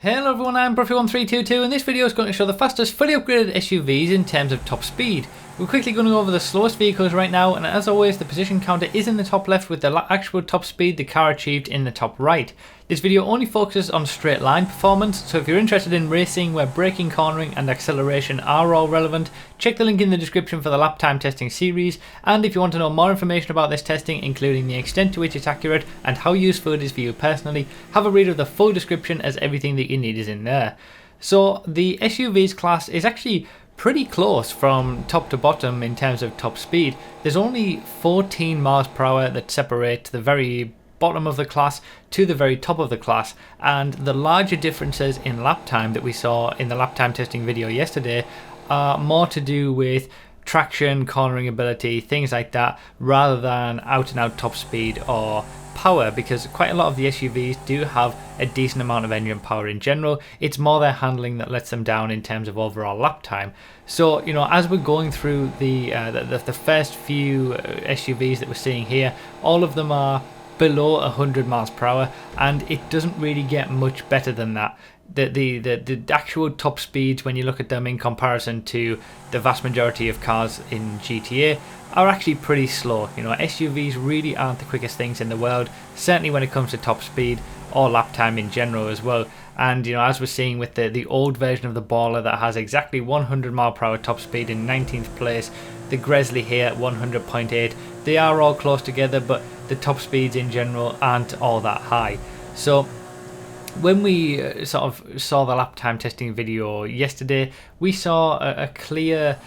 Hello everyone, I'm Profi1322 and this video is going to show the fastest fully upgraded SUVs in terms of top speed. We're quickly going to go over the slowest vehicles right now, and as always the position counter is in the top left with the actual top speed the car achieved in the top right. This video only focuses on straight line performance, so if you're interested in racing where braking, cornering and acceleration are all relevant, check the link in the description for the lap time testing series, and if you want to know more information about this testing, including the extent to which it's accurate and how useful it is for you personally, have a read of the full description as everything that you need is in there. So the SUVs class is actually pretty close from top to bottom in terms of top speed. There's only 14 miles per hour that separate the very bottom of the class to the very top of the class, and the larger differences in lap time that we saw in the lap time testing video yesterday are more to do with traction, cornering ability, things like that, rather than out and out top speed or power, because quite a lot of the SUVs do have a decent amount of engine power in general. It's more their handling that lets them down in terms of overall lap time. So, you know, as we're going through the first few SUVs that we're seeing here, all of them are below 100 miles per hour, and it doesn't really get much better than that. The actual top speeds, when you look at them in comparison to the vast majority of cars in GTA, are actually pretty slow. You know, SUVs really aren't the quickest things in the world, certainly when it comes to top speed or lap time in general as well. And you know, as we're seeing with the old version of the Baller that has exactly 100 mile per hour top speed in 19th place, the Gresley here at 100.8, they are all close together, but the top speeds in general aren't all that high. So when we sort of saw the lap time testing video yesterday, we saw a clear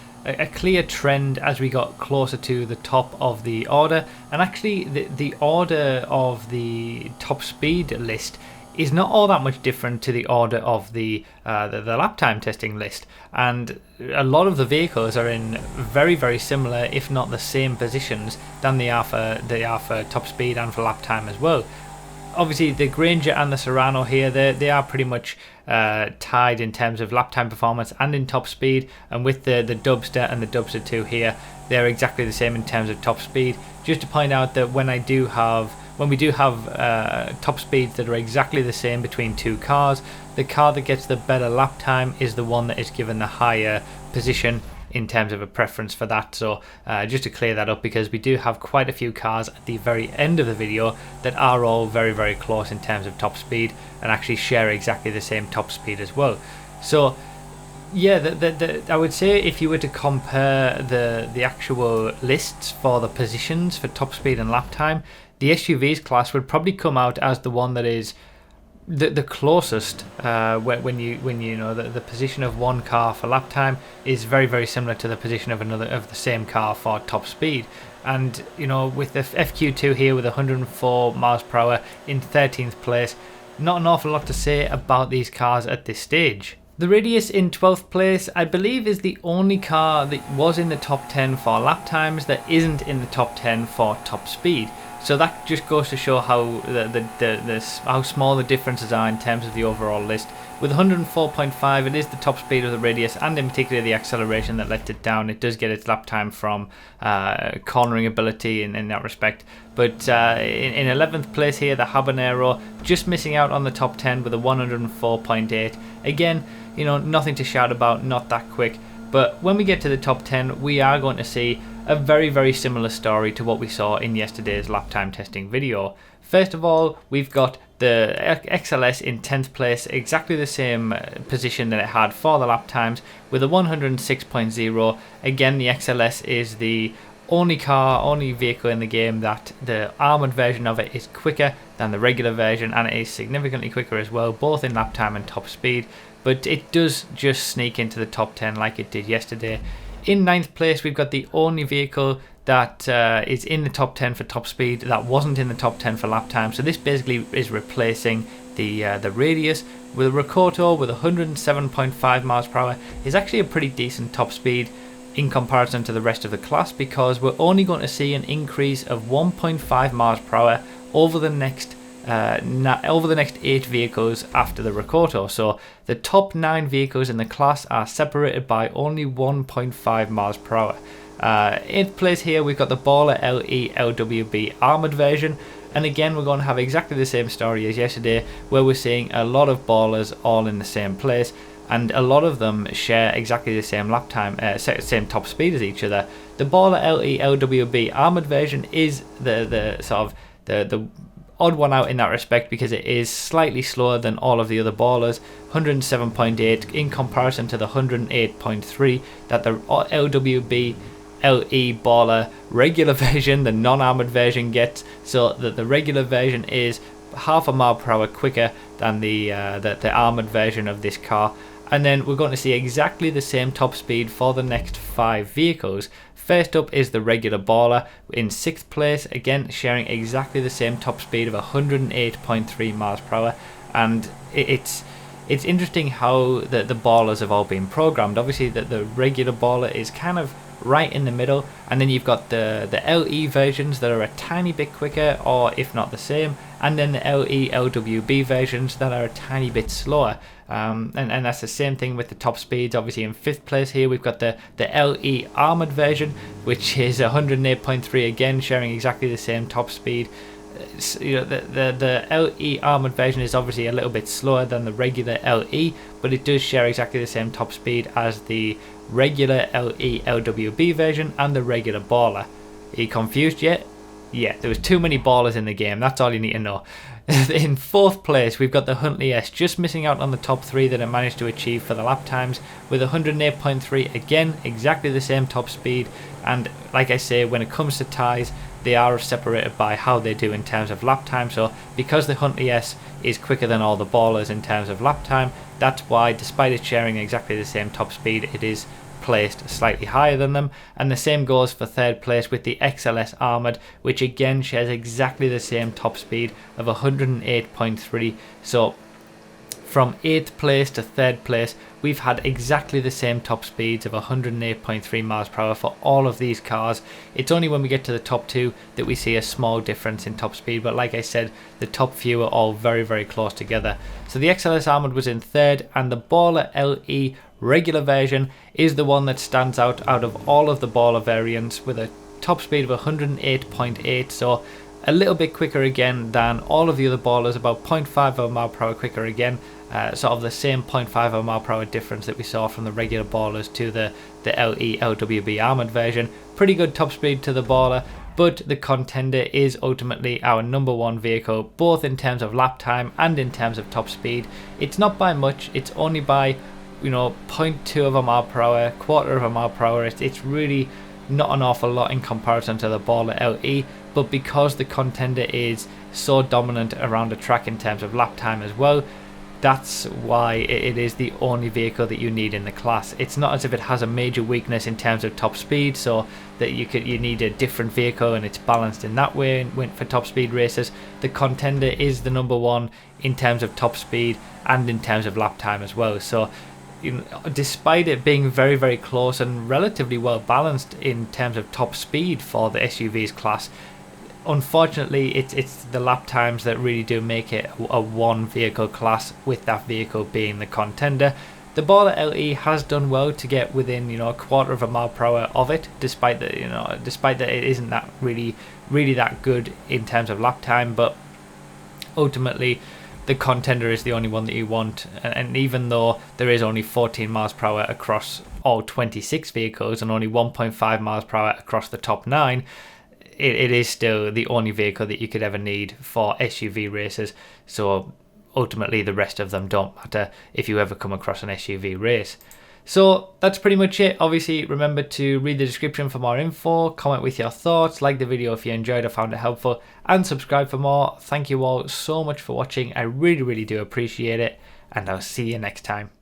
trend as we got closer to the top of the order, and actually the order of the top speed list is not all that much different to the order of the lap time testing list, and a lot of the vehicles are in very similar, if not the same positions than they are for top speed and for lap time as well. Obviously the Granger and the Serrano here, they are pretty much tied in terms of lap time performance and in top speed, and with the Dubster and the Dubster 2 here, they're exactly the same in terms of top speed. Just to point out that when we do have top speeds that are exactly the same between two cars, the car that gets the better lap time is the one that is given the higher position in terms of a preference for that. So just to clear that up, because we do have quite a few cars at the very end of the video that are all very close in terms of top speed and actually share exactly the same top speed as well. So yeah, I would say if you were to compare the actual lists for the positions for top speed and lap time, the SUVs class would probably come out as the one that is the closest, when you know the position of one car for lap time is very similar to the position of another of the same car for top speed. And you know, with the FQ2 here with 104 miles per hour in 13th place, not an awful lot to say about these cars at this stage. The Radius in 12th place, I believe, is the only car that was in the top 10 for lap times that isn't in the top 10 for top speed. So that just goes to show how how small the differences are in terms of the overall list. With 104.5, it is the top speed of the Radius, and in particular the acceleration that lets it down. It does get its lap time from cornering ability in that respect. But in 11th place here, the Habanero, just missing out on the top 10 with a 104.8. Again, you know, nothing to shout about, not that quick. But when we get to the top 10, we are going to see a very similar story to what we saw in yesterday's lap time testing video. First of all, we've got the XLS in 10th place, exactly the same position that it had for the lap times with a 106.0. Again, the XLS is the only vehicle in the game that the armoured version of it is quicker than the regular version, and it is significantly quicker as well, both in lap time and top speed. But it does just sneak into the top 10 like it did yesterday. In 9th place, we've got the only vehicle that is in the top 10 for top speed that wasn't in the top 10 for lap time. So this basically is replacing the Radius with a Rakoto with 107.5 miles per hour. Is actually a pretty decent top speed in comparison to the rest of the class, because we're only going to see an increase of 1.5 miles per hour over the next 8 vehicles after the Rakoto. So the top 9 vehicles in the class are separated by only 1.5 miles per hour. 8th place here, we've got the Baller LE LWB armoured version. And again, we're going to have exactly the same story as yesterday, where we're seeing a lot of ballers all in the same place, and a lot of them share exactly the same lap time, same top speed as each other. The Baller LE LWB armored version is the sort of the odd one out in that respect, because it is slightly slower than all of the other ballers, 107.8 in comparison to the 108.3 that the LWB LE Baller regular version, the non-armored version, gets. So that the regular version is half a mile per hour quicker than the armored version of this car. And then we're going to see exactly the same top speed for the next 5 vehicles. First up is the regular Baller in 6th place, again sharing exactly the same top speed of 108.3 miles per hour. And it's interesting how the Ballers have all been programmed. Obviously the regular Baller is kind of right in the middle, and then you've got the LE versions that are a tiny bit quicker, or if not the same, and then the LE LWB versions that are a tiny bit slower. And that's the same thing with the top speeds. Obviously in 5th place here we've got the LE armored version, which is 108.3, again sharing exactly the same top speed. You know, the LE armored version is obviously a little bit slower than the regular LE, but it does share exactly the same top speed as the regular LE LWB version and the regular Baller. Are you confused yet? Yeah, there was too many ballers in the game, that's all you need to know. In 4th place we've got the Huntley S, just missing out on the top 3 that it managed to achieve for the lap times, with 108.3, again exactly the same top speed. And like I say, when it comes to ties, they are separated by how they do in terms of lap time. So because the Huntley S is quicker than all the ballers in terms of lap time, that's why, despite it sharing exactly the same top speed, it is placed slightly higher than them. And the same goes for 3rd place with the XLS Armored, which again shares exactly the same top speed of 108.3. So from 8th place to 3rd place, we've had exactly the same top speeds of 108.3 miles per hour for all of these cars. It's only when we get to the top 2 that we see a small difference in top speed, but like I said, the top few are all very, very close together. So the XLS Armored was in 3rd, and the Baller LE regular version is the one that stands out of all of the Baller variants, with a top speed of 108.8, so a little bit quicker again than all of the other Ballers, about 0.5 of a mile per hour quicker again. Sort of the same 0.5 of a mile per hour difference that we saw from the regular Ballers to the LE LWB armored version. Pretty good top speed to the Baller, but the Contender is ultimately our number 1 vehicle, both in terms of lap time and in terms of top speed. It's not by much, it's only by 0.2 of a mile per hour, quarter of a mile per hour. It's really not an awful lot in comparison to the Baller LE, but because the Contender is so dominant around the track in terms of lap time as well, that's why it is the only vehicle that you need in the class. It's not as if it has a major weakness in terms of top speed, so that you need a different vehicle and it's balanced in that way for top speed races. The Contender is the number 1 in terms of top speed and in terms of lap time as well. So despite it being very, very close and relatively well balanced in terms of top speed for the SUVs class, unfortunately it's the lap times that really do make it a 1 vehicle class, with that vehicle being the Contender. The Baller LE has done well to get within a quarter of a mile per hour of it, despite that it isn't that really that good in terms of lap time. But ultimately the Contender is the only one that you want, and even though there is only 14 miles per hour across all 26 vehicles and only 1.5 miles per hour across the top 9, it is still the only vehicle that you could ever need for SUV races. So ultimately the rest of them don't matter if you ever come across an SUV race. So that's pretty much it. Obviously remember to read the description for more info, comment with your thoughts, like the video if you enjoyed or found it helpful, and subscribe for more. Thank you all so much for watching. I really do appreciate it, and I'll see you next time.